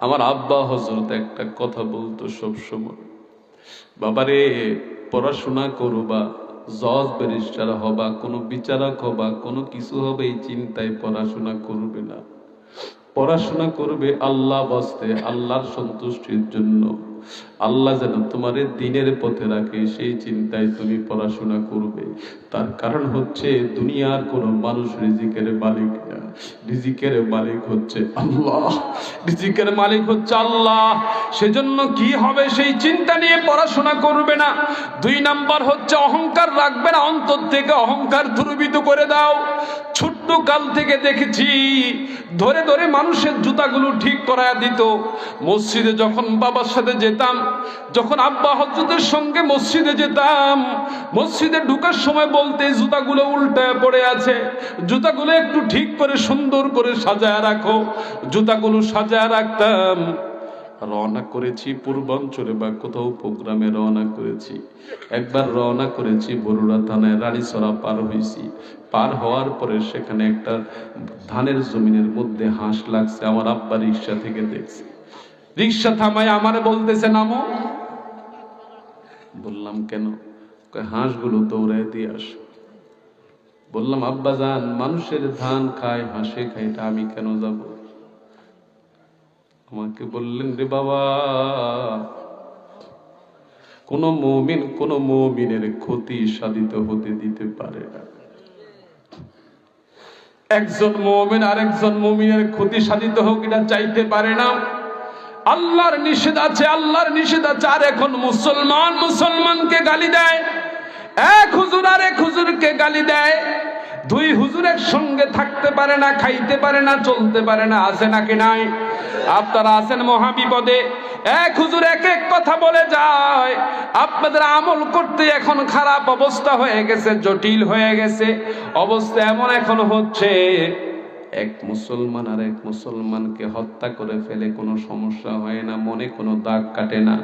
আমার আব্বা হযরত একটা কথা বলতো সব সময়, বাবারে পড়াশোনা করবা, জজ ব্যারিস্টার হবা, কোনো বিচারক হবা, কোনো কিছু হবে এই চিন্তায় পড়াশোনা করবে না। পড়াশোনা করবে আল্লাহ বাস্তে, আল্লাহর সন্তুষ্টির জন্য, আল্লাহ যেন তোমারে দিনের পথে রাখে সেই চিন্তায় তুমি পড়াশোনা করবে। তার কারণ হচ্ছে দুনিয়ার কোনো মানুষ রিজিকের মালিক না, রিজিকের মালিক হচ্ছে আল্লাহ, রিজিকের মালিক হচ্ছে আল্লাহ। সেজন্য কি হবে সেই চিন্তা নিয়ে পড়াশোনা করবে না। 2 নাম্বার হচ্ছে অহংকার রাখবে না, অন্তর থেকে অহংকার দূরীভূত করে দাও। ছোট্ট কাল থেকে দেখেছি ধরে ধরে মানুষের জুতাগুলো ঠিক করায়া দিত। মসজিদে যখন বাবার সাথে যেতাম, যখন আব্বা হযরতের সঙ্গে মসজিদে যেতাম, মসজিদে ঢোকার সময় বলতে জুতাগুলো উল্টায় পড়ে আছে, জুতাগুলো একটু ঠিক করে সুন্দর করে সাজায় রাখো। জুতাগুলো সাজায় রাখতাম। রওনা করেছি পূর্বাঞ্চলে বা কোথাও প্রোগ্রামে রওনা করেছি। একবার রওনা করেছি বরুড়া থানায়, রানীসরা পার হয়েছি। পার হওয়ার পরে সেখানে একটা ধানের জমিনের মধ্যে হাঁস লাগছে। আমার আব্বা রিক্সা থেকে দেখছে, রিক্সা থামায় আমারে বলতেছে নামো। বললাম কেন? হাঁসগুলো দৌড়ায় দিয়ে আস। বললাম আব্বা জান, মানুষের ধান খায়, হাঁসে খায়, এটা আমি কেন যাব? আমাকে বললেন রে বাবা, কোন মুমিন কোন মুমিনের ক্ষতি সাধিত হতে দিতে পারে না। একজন মুমিন আরেকজন মুমিনের ক্ষতি সাধিত হোক এটা চাইতে পারে না। আল্লাহর নিষেধ আছে, আল্লাহর নিষেধ আছে। আর এখন মুসলমান মুসলমানকে গালি দেয়, এক হুজুর আরেক হুজুরকে গালি দেয়, 2 হুজুরের সঙ্গে থাকতে পারে না, খাইতে পারে না, চলতে পারে না। আছে নাকি নাই? আপনারা আছেন মহাবিপদে। এক হুজুর এক এক কথা বলে যায়, আপনাদের আমল করতে এখন খারাপ অবস্থা হয়ে গেছে, জটিল হয়ে গেছে। অবস্থা এমন এখন হচ্ছে, এক মুসলমান আর এক মুসলমানকে হত্যা করে ফেলে কোনো সমস্যা হয় না, মনে কোনো দাগ কাটে না।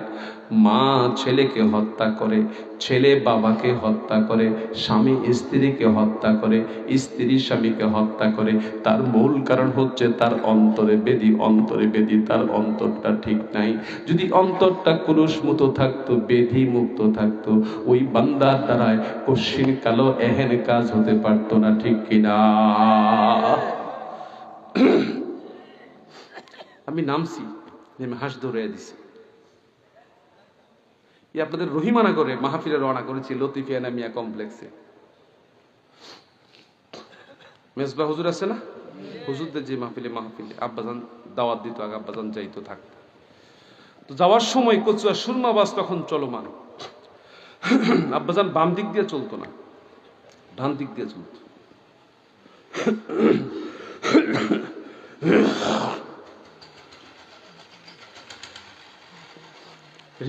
মা ছেলেকে হত্যা করে, ছেলে বাবাকে হত্যা করে, স্বামী স্ত্রীকে হত্যা করে, স্ত্রী স্বামীকে হত্যা করে। তার মূল কারণ হচ্ছে তার অন্তরে বেদি, অন্তরে বেদি, তার অন্তরটা ঠিক নাই। যদি অন্তরটা কুলুষ মুক্ত থাকতো, বেধি মুক্ত থাকতো, ওই বান্দার দ্বারায় কশিন কালো এহেন কাজ হতে পারতো না, ঠিক কিনা? আমি নামছি, নেমে হাঁস ধরে দিছি। আপনাদের রহিমানা করে মাহফিলে রওনা করেছি লতিফিয়া নামিয়া কমপ্লেক্সে। মেজবা হুজুর আছে না, হুজুরদের যে মাহফিলে আব্বাজান দাওয়াত দিত, আগে আব্বাজান যাইতো থাকতো। তো যাওয়ার সময় কচুয়া সুরমা বাস তখন চলমান। আব্বাজান বাম দিক দিয়ে চলতো না, ডান দিক দিয়ে চলতো।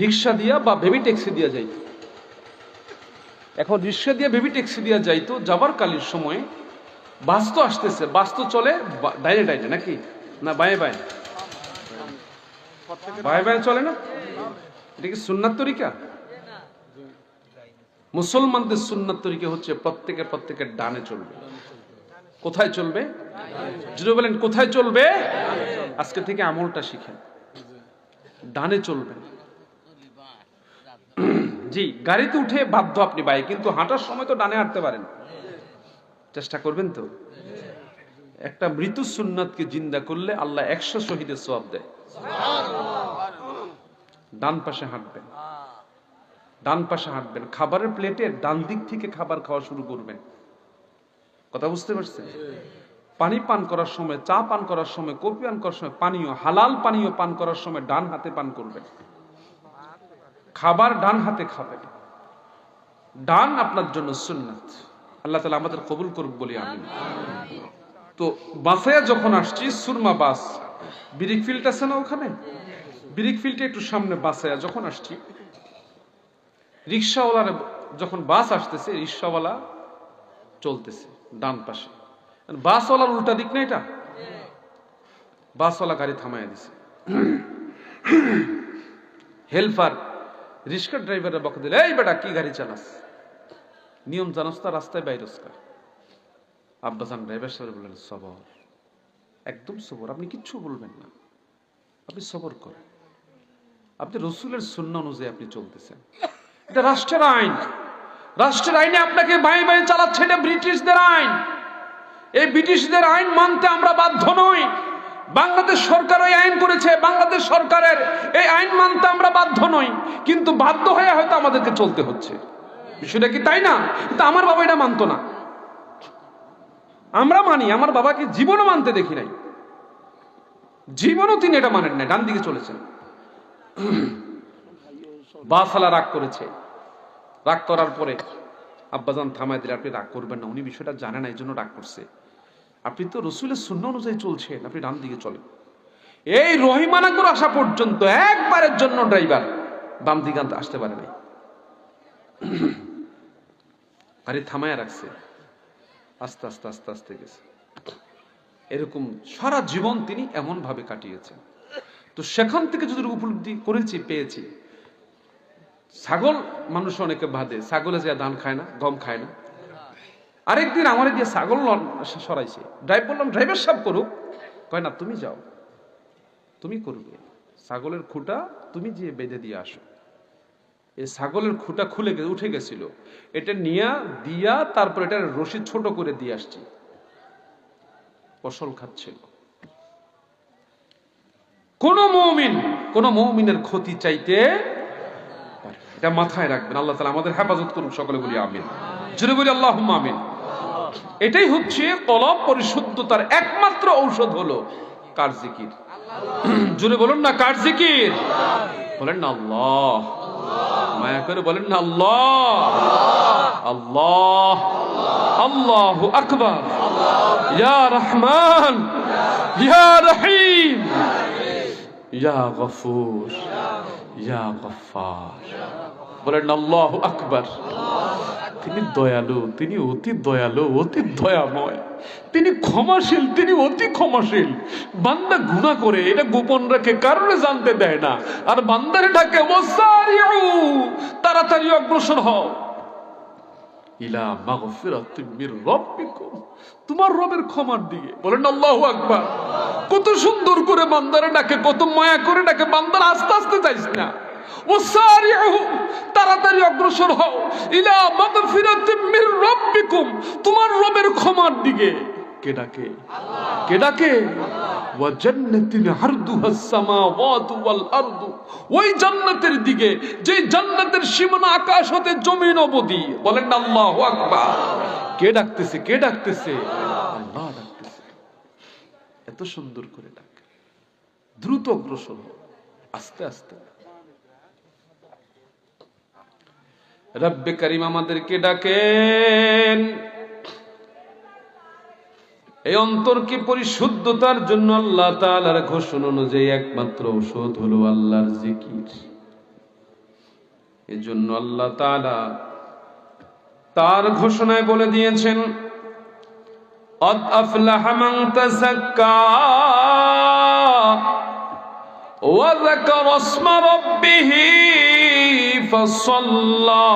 রিক্সা দিয়া বা বেবি ট্যাক্সি দিয়া যাইতো। এখন রিক্সা দিয়ে বেবি ট্যাক্সি দিয়া যাইতো। যাবার কালের সময় বাস তো আসতেছে, বাস তো চলে ডাইনে ডাইনে নাকি না বাঁয়ে বাঁয়ে? বাঁয়ে বাঁয়ে চলে না? এটা কি সুন্নাত তরিকা? মুসলমানদের সুন্নাত তরিকা হচ্ছে প্রত্যেকের ডানে চলবে। কোথায় চলবে? যদি বলেন কোথায় চলবে? আজকে থেকে আমলটা শিখেন, ডানে চলবেন। জি, গাড়িতে উঠে বাধ্য আপনি বাই, কিন্তু হাঁটার সময় তো ডানে হাঁটতে পারেন। চেষ্টা করবেন তো। একটা মৃত্যু সুন্নাতকে জিন্দা করলে আল্লাহ 100 শহীদের সওয়াব দেয়। ডান পাশে হাঁটবেন, ডান পাশে হাঁটবেন। খাবারের প্লেটে ডান দিক থেকে খাবার খাওয়া শুরু করবেন। কথা বুঝতে পারছেন? পানি পান করার সময়, চা পান করার সময়, কফি পান করার সময়, পানীয় হালাল পানীয় পান করার সময় ডান হাতে পান করবেন। খাবার ডান হাতে খাবেন। ডান আপনার জন্য সুন্নাত। আল্লাহ তাআলা আমাদের কবুল করুক বলি আমিন। তো বাসে যখন আসছি, সুরমা বাস, ব্রিক ফিল্ড আছে না ওখানে, ব্রিক ফিল্ডে একটু সামনে বাসে যখন আসছি, রিক্সাওয়ালার যখন বাস আসতেছে, রিক্সাওয়ালা চলতেছে ডান পাশে, বাসওয়ালার উল্টা দিক না এটা। বাসওয়ালা গাড়ি থামাইয়া দিছে। হেল্পার রিক্সা ড্রাইভারের বকা দিলে, এই বেটা কি গাড়ি চালাস, নিয়ম জানোস তা, রাস্তায় বাইরস কা? আব্বাজান ড্রাইভার সাহেব বললেন সবর, একদম সবর, আপনি কিচ্ছু বলবেন না। আপনি সবর করেন, আপনি রসুলের সুন্নাহ অনুযায়ী আপনি চলতেছেন। এটা রাষ্ট্রের আইন, রাষ্ট্রের আইনে আপনাকে বাঁয়ে বাঁয়ে চালাচ্ছে, এটা ব্রিটিশদের আইন। এই ব্রিটিশদের আইন মানতে আমরা বাধ্য নই। বাংলাদেশ সরকার এই আইন করেছে, বাংলাদেশ সরকারের এই আইন মানতে আমরা বাধ্য নই, কিন্তু বাধ্য হয়ে হয়তো আমাদেরকে চলতে হচ্ছে। বিষয়টা কি তাই না? কিন্তু আমার বাবা এটা মানতো না। আমরা মানি, আমার বাবাকে জীবনও মানতে দেখি নাই, জীবনও তিনি এটা মানেন না, ডান দিকে চলেছেন। বাসালা রাগ করেছে, রাগ করার পরে আব্বাজান থামায় দিলে, আপনি রাগ করবেন না, উনি বিষয়টা জানে না এই জন্য রাগ করছে, আপনি তো রসুলের সুন্নাহ অনুযায়ী চলছেন, আপনি ডান দিকে চলেন। এই রহিমানাগর আসা পর্যন্ত একবারের জন্য ড্রাইভার বাম দিকে আসতে পারে নাই, গাড়ি থামায় রাখছে, আস্তে আস্তে আস্তে আস্তে গেছে। এরকম সারা জীবন তিনি এমন ভাবে কাটিয়েছেন। তো সেখান থেকে যদি উপলব্ধি করেছি, পেয়েছি, ছাগল মানুষ অনেকে বাঁধে, ছাগলে যে ধান খায় না, গম খায় না। আরেকদিন আমার দিয়ে ছাগল সরাইছে, বললাম ড্রাইভার সাহেব করুক, কয় না তুমি যাও, তুমি করবে, ছাগলের খুঁটা তুমি যে বেঁধে দিয়ে আসো। এই ছাগলের খুঁটা খুলে উঠে গেছিল, এটা নিয়ে দিয়া তারপর এটা রশি ছোট করে দিয়ে আসছি, ফসল খাচ্ছিল। কোন মুমিনের ক্ষতি চাইতে, এটা মাথায় রাখবেন। আল্লাহ তাআলা আমাদের হেফাজত করুন, সকলে বলি আমিন, জোরে বলি আল্লাহুম্মা আমিন। এটাই হচ্ছে কলব পরিশুদ্ধতার একমাত্র ঔষধ, হলো কার জিকির। জোরে বলুন না, কার জিকির? বলেন না আল্লাহ, মায়া করে বলেন না আল্লাহ, আল্লাহ, আল্লাহু আকবার, ইয়া রহমান, ইয়া রহিম, ইয়া গফুর, ইয়া গফফার। বলেন আল্লাহু আকবার। তিনি দয়ালু, তিনি অতি দয়ালু, অতি দয়াময়, তিনি ক্ষমাশীল, তিনি অতি ক্ষমাশীল। বান্দা গুনাহ করে এটা গোপন রাখে, কারণে জানতে দেয় না, আর বান্দারে ডাকে ওয়াসারিউ, তাড়াতাড়ি অগ্রসর হও ইলা মাগফিরাতিম মির রাব্বিকুম, তোমার রবের ক্ষমার দিকে। বলেন আল্লাহু আকবার। কত সুন্দর করে বান্দারে ডাকে, কত মায়া করে ডাকে, বান্দার আস্তে আস্তে যাইস না, ওয়াসারিউ, তাড়াতাড়ি অগ্রসর হও ইলা মাগফিরাতিম মির রাব্বিকুম, তোমার রবের ক্ষমার দিকে। কে ডাকে? কে ডাকে? ওয়া জান্নাতিন আরদুহাস সামাওয়াতু ওয়াল আরদু, ওই জান্নাতের দিকে যে জান্নাতের সীমানা আকাশ হতে জমিন অবধি। বলেন আল্লাহু আকবার। কে ডাকতেছে? কে ডাকতেছে? আল্লাহ ডাকতেছে। এত সুন্দর করে ডাকে, দ্রুত অগ্রসর হও, আস্তে আস্তে। রব্বে করিম আমাদেরকে ডাকেন। এই অন্তরকে পরিশুদ্ধতার জন্য আল্লাহ তাআলার ঘোষণা অনুযায়ী একমাত্র ঔষধ হলো আল্লাহর জিকির। এজন্য আল্লাহ তাআলা তার ঘোষণায় বলে দিয়েছেন, قد أفلح من تزكى وذكر اسم ربه فصلى